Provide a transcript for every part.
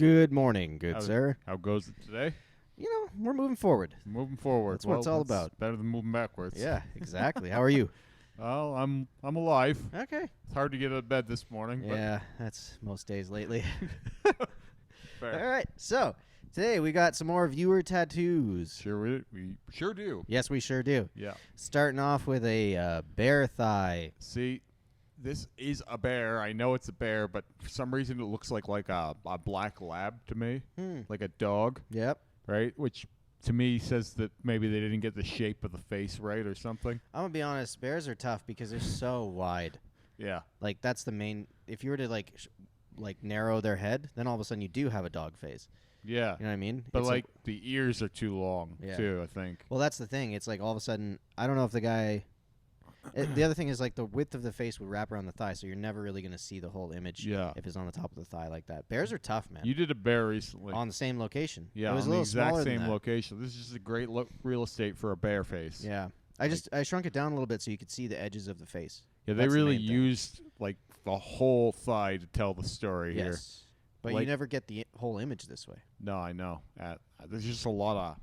Good morning, good sir. How goes it today? You know, we're moving forward. Moving forward. That's what it's all about. Better than moving backwards. Yeah, exactly. How are you? Well, I'm alive. Okay. It's hard to get out of bed this morning. Yeah, that's most days lately. Fair. All right, so today we got some more viewer tattoos. Sure, we sure do. Yes, we sure do. Yeah. Starting off with a bear thigh. See, this is a bear. I know it's a bear, but for some reason it looks like a black lab to me, like a dog, Yep. right? Which to me says that maybe they didn't get the shape of the face right or something. I'm gonna be honest. Bears are tough because they're so wide. Yeah. Like that's the main. If you were to like narrow their head, then all of a sudden you do have a dog face. Yeah. You know what I mean? But It's like the ears are too long too, I think. Well, that's the thing. It's like all of a sudden, I don't know if the guy. The other thing is like the width of the face would wrap around the thigh, so you're never really going to see the whole image if it's on the top of the thigh like that. Bears are tough, man. You did a bear recently. On the same location. Yeah, it was on a the little exact smaller same than that. location. This is just a great real estate for a bear face. Yeah. I shrunk it down a little bit so you could see the edges of the face. Yeah, they That's the really main thing. used like the whole thigh to tell the story here. Yes. But Like- you never get the whole image this way. No, I know. There's just a lot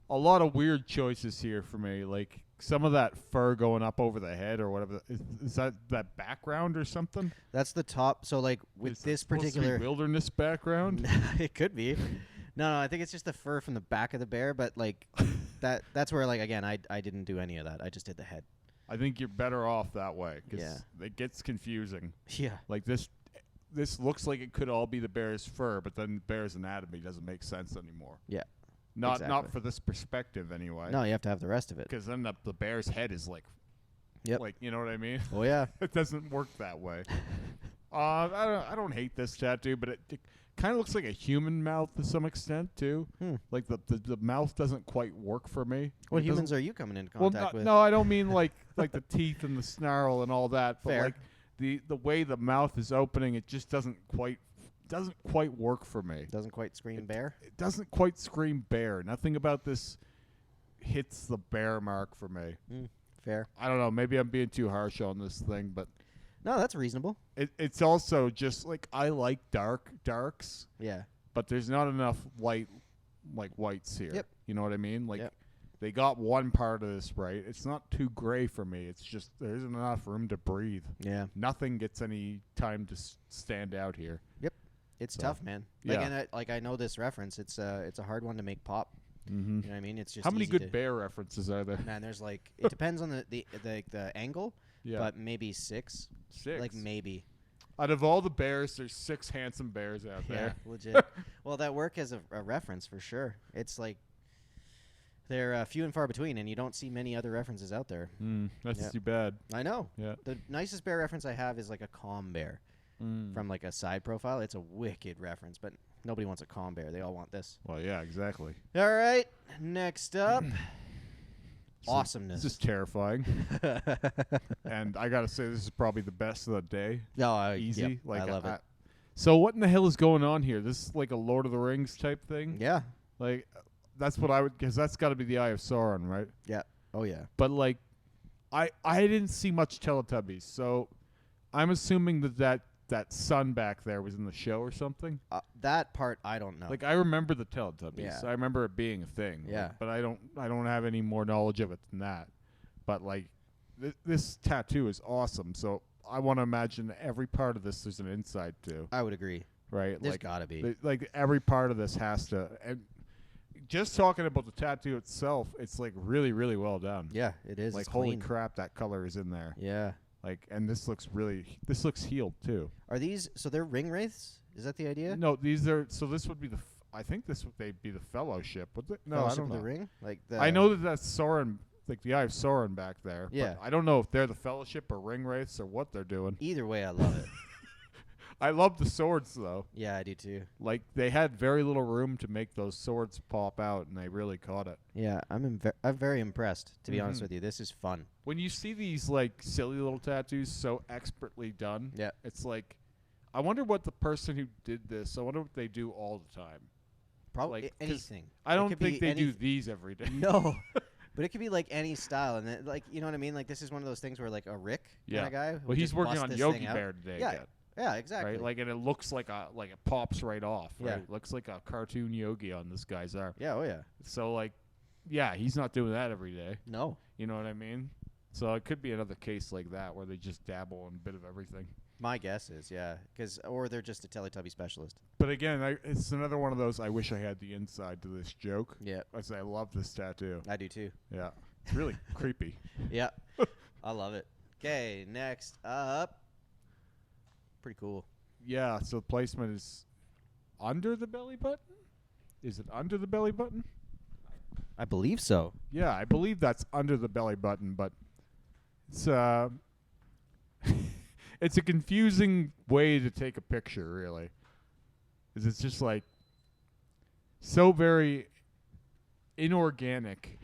of weird choices here for me. Like some of that fur going up over the head or whatever. Is that background or something? That's the top. So like with Is it this supposed to be particular, wilderness background. it could be. No, I think it's just the fur from the back of the bear. But like that's where like again I didn't do any of that. I just did the head. I think you're better off that way because Yeah. it gets confusing. Yeah. Like this looks like it could all be the bear's fur, but then the bear's anatomy doesn't make sense anymore. Yeah. Not Exactly. for this perspective anyway. No, you have to have the rest of it. Because then the bear's head is like, Yep. like you know what I mean? Oh yeah. It doesn't work that way. I don't hate this tattoo, but it kind of looks like a human mouth to some extent too. Like the mouth doesn't quite work for me. What It humans doesn't- are you coming into Well, contact with? no, I don't mean like the teeth and the snarl and all that, but Fair. like the way the mouth is opening, it just doesn't quite work for me. Doesn't quite scream bear. It doesn't quite scream bear. Nothing about this hits the bear mark for me. Fair. I don't know. Maybe I'm being too harsh on this thing, but No, that's reasonable. it's also just like I like darks, Yeah. but there's not enough light like whites here. Yep. You know what I mean? Like Yep. they got one part of this right. It's not too gray for me. It's just there isn't enough room to breathe. Yeah. Nothing gets any time to stand out here. It's So, tough, man. Like, yeah. and I know this reference. It's a hard one to make pop. Mm-hmm. You know what I mean? It's just How many easy good to, bear references are there? Man, there's like it depends on the angle, Yeah, but maybe 6. 6. Like maybe. Out of all the bears, there's 6 handsome bears out Yeah, there. legit. Well, that work as a reference for sure. It's like they're few and far between, and you don't see many other references out there. That's Yeah. too bad. I know. Yeah. The nicest bear reference I have is like a calm bear from like a side profile. It's a wicked reference, but nobody wants a calm bear. They all want this. Well, yeah, exactly. All right. Next up, This awesomeness. is terrifying. And I gotta say, this is probably the best of the day. No, Easy. yep, Like I love it. So what in the hell is going on here? This is like a Lord of the Rings type thing. Yeah. Like that's what I would, because that's got to be the Eye of Sauron, right? Yeah. Oh yeah. But like, I didn't see much Teletubbies, so I'm assuming that sun back there was in the show or something. That part I don't know. Like I remember the Teletubbies. Yeah. I remember it being a thing. Yeah. But I don't have any more knowledge of it than that. But like this tattoo is awesome. So I want to imagine every part of this there's an inside to, I would agree. right? There's like gotta be. like every part of this has to, and just talking about the tattoo itself, it's like really really well done. Yeah, it is. Like It's holy clean. crap, that color is in there. Yeah. Like, and this looks healed too. Are these so they're ring wraiths? Is that the idea? No, these are, so this would be I think this would be the Fellowship. Would they? No, Fellowship I don't of know. the ring? Like the I know that's Sauron, like the Eye of Sauron back there. Yeah. But I don't know if they're the Fellowship or ring wraiths or what they're doing. Either way, I love it. I love the swords though. Yeah, I do too. Like they had very little room to make those swords pop out, and they really caught it. Yeah, I'm very impressed, to be honest with you. This is fun. When you see these like silly little tattoos so expertly done, Yeah. it's like, I wonder what the person who did this, I wonder what they do all the time. Probably Like, 'cause anything. I It don't could think be they do anyth- these every day. No. But it could be like any style, and like you know what I mean. Like this is one of those things where like a Rick kind Yeah. of guy. Well, would he's just working bust on this Yogi thing out. Bear today Yeah, again. Yeah, exactly. Right, like, and it looks like it pops right off. Right, Yeah. It looks like a cartoon yogi on this guy's arm. Yeah, oh yeah. So like, yeah, he's not doing that every day. No. You know what I mean? So it could be another case like that where they just dabble in a bit of everything. My guess is, yeah, or they're just a Teletubby specialist. But again, it's another one of those. I wish I had the inside to this joke. Yeah, I love this tattoo. I do too. Yeah, it's really creepy. Yeah, I love it. Okay, next up. Pretty cool. Yeah, so placement is under the belly button. Is it under the belly button? I believe so. Yeah, I believe that's under the belly button, but it's it's a confusing way to take a picture, really. 'Cause it's just like so very inorganic.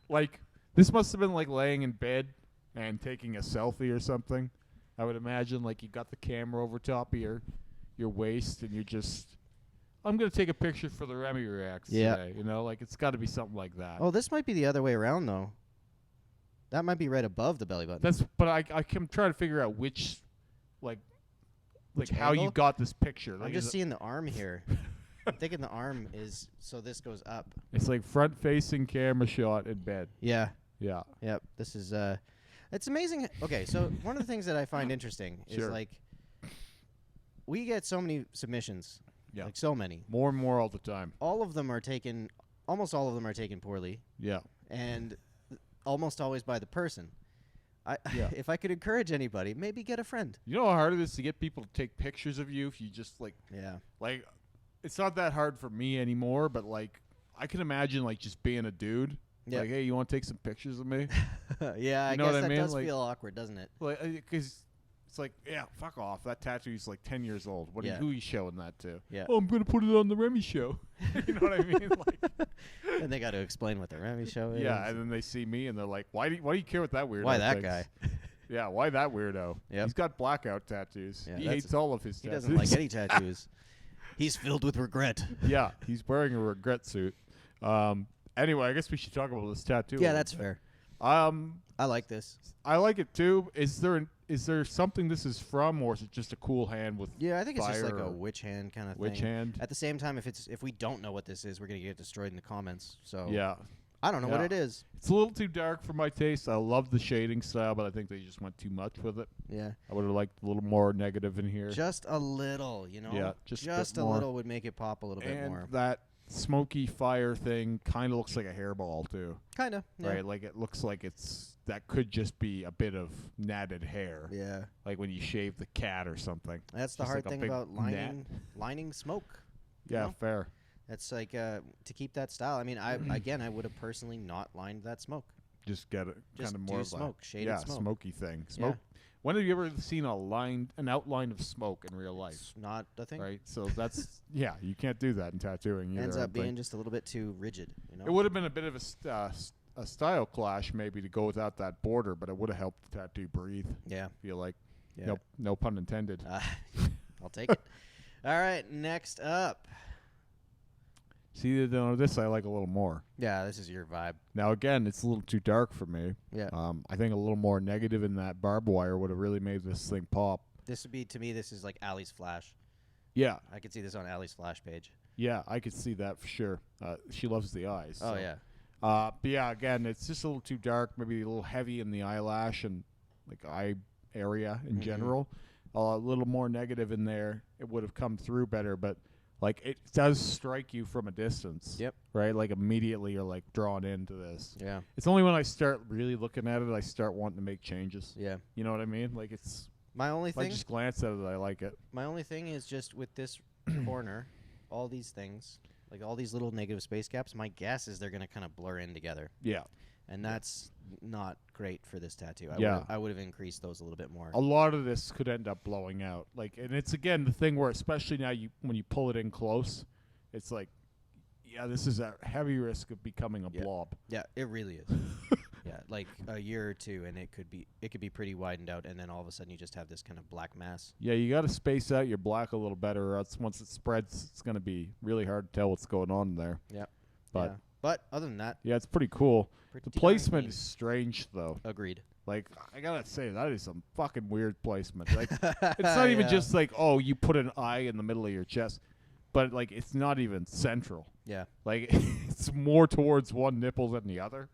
Like, this must have been like laying in bed and taking a selfie or something. I would imagine, like, you got the camera over top of your waist and you're just, I'm going to take a picture for the Remy Reacts today. You know, like, it's got to be something like that. Oh, this might be the other way around, though. That might be right above the belly button. But I can try to figure out which how angle? you got this picture. Like, I'm just seeing the arm here. I'm thinking the arm is, so this goes up. It's like front-facing camera shot in bed. Yeah. Yeah. Yep. This is, it's amazing. Okay, so one of the things that I find interesting is, like, we get so many submissions. Yeah. Like, so many. More and more all the time. Almost all of them are taken poorly. Yeah. And almost always by the person. Yeah. If I could encourage anybody, maybe get a friend. You know how hard it is to get people to take pictures of you if you just, like... Yeah. Like, it's not that hard for me anymore, but, like, I can imagine, like, just being a dude. Yep. Like, hey, you want to take some pictures of me? Yeah, I know guess what I that mean? does Like, feel awkward, doesn't it? Like, because it's like, yeah, fuck off. That tattoo's like 10 years old. Who are you showing that to? Yeah. Oh, I'm going to put it on the Remy show. You know what I mean? Like, and they got to explain what the Remy show is. yeah, and then they see me and they're like, why do you care what that weirdo Why that thinks? guy? Yeah, why that weirdo? Yep. He's got blackout tattoos. Yeah, he hates all of his He tattoos. doesn't like any tattoos. He's filled with regret. Yeah, he's wearing a regret suit. Anyway, I guess we should talk about this tattoo. Yeah, that's fair. I like this. I like it too. Is there something this is from, or is it just a cool hand with? Yeah, I think it's just like fire a or witch hand kind of thing. witch hand? At the same time, if we don't know what this is, we're gonna get destroyed in the comments. So Yeah. I don't know what Yeah. it is. It's a little too dark for my taste. I love the shading style, but I think they just went too much with it. Yeah, I would have liked a little more negative in here. just a little, you know. Yeah, just a bit a more. little would make it pop a little bit And more. that smoky fire thing kind of looks like a hairball too. Kind of. Yeah. Right? Like, it looks like that could just be a bit of natted hair. Yeah. Like when you shave the cat or something. That's the Just hard like a thing big about gnat. lining smoke. you Yeah, know? fair. That's like to keep that style. I mean, I would have personally not lined that smoke. Just get it Just kind of more do of smoke, a shaded smoke. smoky thing. Smoke. When have you ever seen an outline of smoke in real life? It's not a thing. Right. So that's you can't do that in tattooing. Either, Ends I up think. being just a little bit too rigid. You know. It would have been a bit of a style clash maybe to go without that border, but it would have helped the tattoo breathe. Yeah. Feel like. Yeah. No pun intended. I'll take it. All right. Next up. See, this I like a little more. Yeah, this is your vibe. Now again, it's a little too dark for me. Yeah. I think a little more negative in that barbed wire would have really made this thing pop. This would be, to me, this is like Allie's Flash. Yeah. I could see this on Allie's Flash page. Yeah, I could see that for sure. She loves the eyes. Oh, so. yeah. But yeah, again, it's just a little too dark, maybe a little heavy in the eyelash and like eye area in general. A little more negative in there. It would have come through better, but like it does strike you from a distance. Yep. Right? Like immediately you're like drawn into this. Yeah. It's only when I start really looking at it I start wanting to make changes. Yeah. You know what I mean? Like it's My only if I thing. just glance at it, I like it. My only thing is just with this corner, all these things, like all these little negative space gaps. My guess is they're gonna kind of blur in together. Yeah. And that's not great for this tattoo. I would have increased those a little bit more. A lot of this could end up blowing out. Like, and it's again the thing where, especially now, when you pull it in close, it's like, yeah, this is a heavy risk of becoming a blob. Yeah, it really is. Yeah, like a year or two, and it could be pretty widened out, and then all of a sudden you just have this kind of black mass. Yeah, you got to space out your black a little better, or else once it spreads, it's going to be really hard to tell what's going on there. Yeah. But But other than that, yeah, it's pretty cool. pretty The placement darn is strange, though. Agreed. Like, I gotta say, that is some fucking weird placement. Like, it's not even just like, oh, you put an eye in the middle of your chest, but like, it's not even central. Yeah. Like, it's more towards one nipple than the other.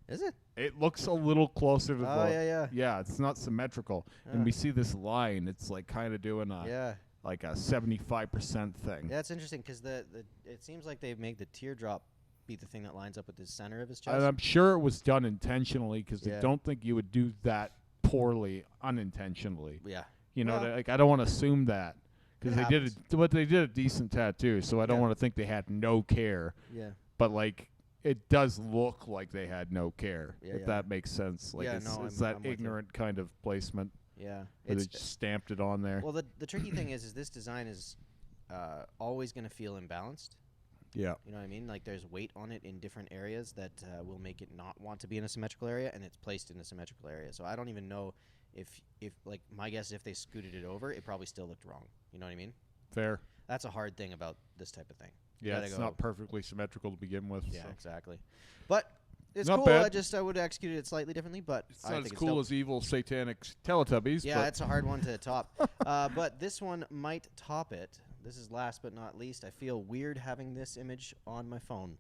Is it? It looks a little closer to the. Oh, yeah. Yeah, it's not symmetrical. And we see this line. It's like kind of doing a like a 75% thing. Yeah, it's interesting because it seems like they make the teardrop be the thing that lines up with the center of his chest. And I'm sure it was done intentionally because Yeah. I don't think you would do that poorly unintentionally. Yeah. You know, Well, like I don't want to assume that because it they did a decent tattoo, so I don't want to think they had no care. Yeah. But like, it does look like they had no care, Yeah, if that makes sense. Like, it's I'm that with you. ignorant kind of placement. Yeah. Where they just stamped it on there. Well, the tricky thing is this design is always going to feel imbalanced. Yeah. You know what I mean? Like, there's weight on it in different areas that will make it not want to be in a symmetrical area, and it's placed in a symmetrical area. So I don't even know if like, my guess is if they scooted it over, it probably still looked wrong. You know what I mean? Fair. That's a hard thing about this type of thing. Yeah, it's not perfectly symmetrical to begin with. Yeah, so. Exactly. But it's Not cool. bad. I would have executed it slightly differently, but It's I not think as it's cool dope. as evil satanic Teletubbies. Yeah, but it's a hard one to top. But this one might top it. This is last but not least. I feel weird having this image on my phone.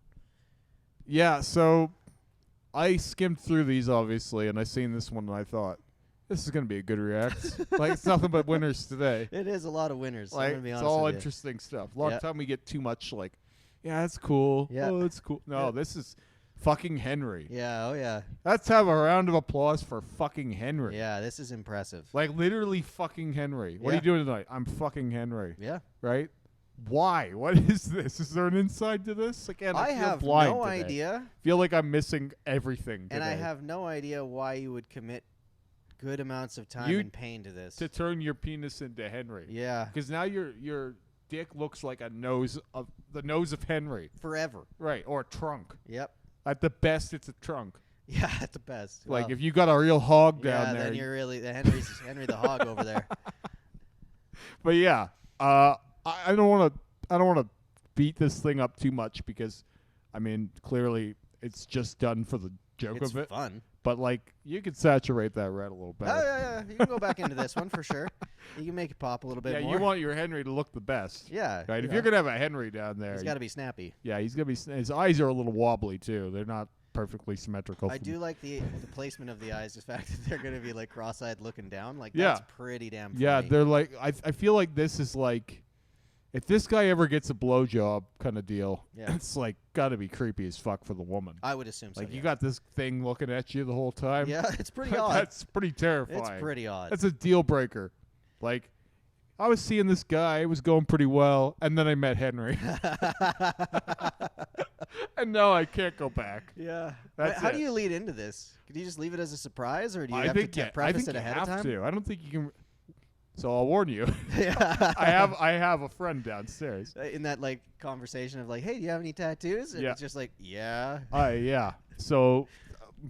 yeah, so I skimmed through these, obviously, and I seen this one, and I thought, this is going to be a good react. Like, it's nothing but winners today. It is a lot of winners. Like, I'm gonna be it's honest all with you. interesting stuff. A lot Yeah. of time we get too much, like, yeah, that's cool. Yeah. Oh, that's cool. No, Yeah. this is fucking Henry. Yeah, oh yeah. Let's have a round of applause for fucking Henry. Yeah, this is impressive. Like, literally fucking Henry. What are Yeah. you doing tonight? I'm fucking Henry. Yeah. Right? Why? What is this? Is there an inside to this? Again, I feel have blind no today. idea. Feel like I'm missing everything today. And I have no idea why you would commit good amounts of time and pain to this. to turn your penis into Henry. Yeah. Because now your dick looks like the nose of Henry. Forever. Right, or a trunk. Yep. At the best, it's a trunk. Yeah, at the best. Like Well, if you got a real hog yeah, down there. then you're really Henry the hog over there. But yeah, I don't want to beat this thing up too much because, I mean, clearly it's just done for the joke It's of it. fun. But like, you could saturate that red a little better. Oh yeah. You can go back into this one for sure. You can make it pop a little bit Yeah, more. you want your Henry to look the best. Yeah. Right. you If know, you're gonna have a Henry down there, he's got to be snappy. yeah, he's gonna be. His eyes are a little wobbly too. They're not perfectly symmetrical. I do like the placement of the eyes. The fact that they're going to be like cross-eyed looking down. Like Yeah. that's pretty damn funny. Yeah, they're like. I feel like this is like, if this guy ever gets a blowjob kind of deal, Yeah. it's like gotta be creepy as fuck for the woman. I would assume so. Like, you yeah. got this thing looking at you the whole time. Yeah, it's pretty odd. That's pretty terrifying. It's pretty odd. That's a deal breaker. Like, I was seeing this guy, it was going pretty well, and then I met Henry. And now I can't go back. Yeah. That's How it. do you lead into this? Can you just leave it as a surprise, or do you I have think to I preface think it you ahead have of time? to. I don't think you can. So I'll warn you. Yeah. I have a friend downstairs. In that like conversation of like, hey, do you have any tattoos? And Yeah. it's just like, yeah. Yeah. So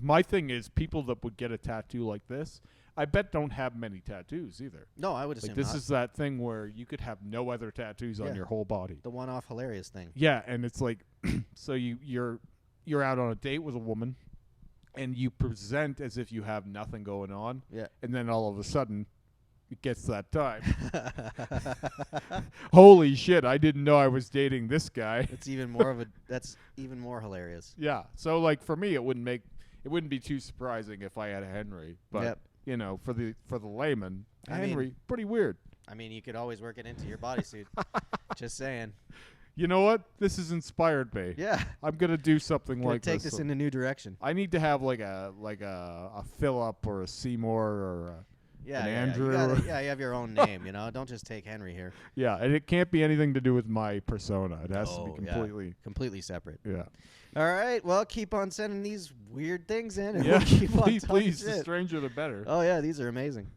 my thing is, people that would get a tattoo like this, I bet don't have many tattoos either. No, I would assume Like, this not. is that thing where you could have no other tattoos Yeah. on your whole body. The one-off hilarious thing. Yeah, and it's like, so you're out on a date with a woman, and you present as if you have nothing going on. Yeah. And then all of a sudden, it gets that time. Holy shit! I didn't know I was dating this guy. That's even more hilarious. Yeah. So like, for me, it wouldn't be too surprising if I had a Henry. But Yep. you know, for the layman, I mean- Henry, pretty weird. I mean, you could always work it into your bodysuit. Just saying. You know what? This has inspired me. Yeah. I'm gonna do something Gonna like take this. this in a new direction. I need to have like a Philip or a Seymour or Yeah, an yeah, Andrew. You have your own name, you know. Don't just take Henry here. yeah, and it can't be anything to do with my persona. It has to be Oh, yeah. completely. Completely separate. Yeah. All right. Well, keep on sending these weird things in, and Yeah. we'll keep on please, talking please. The shit. stranger, the better. Oh yeah, these are amazing.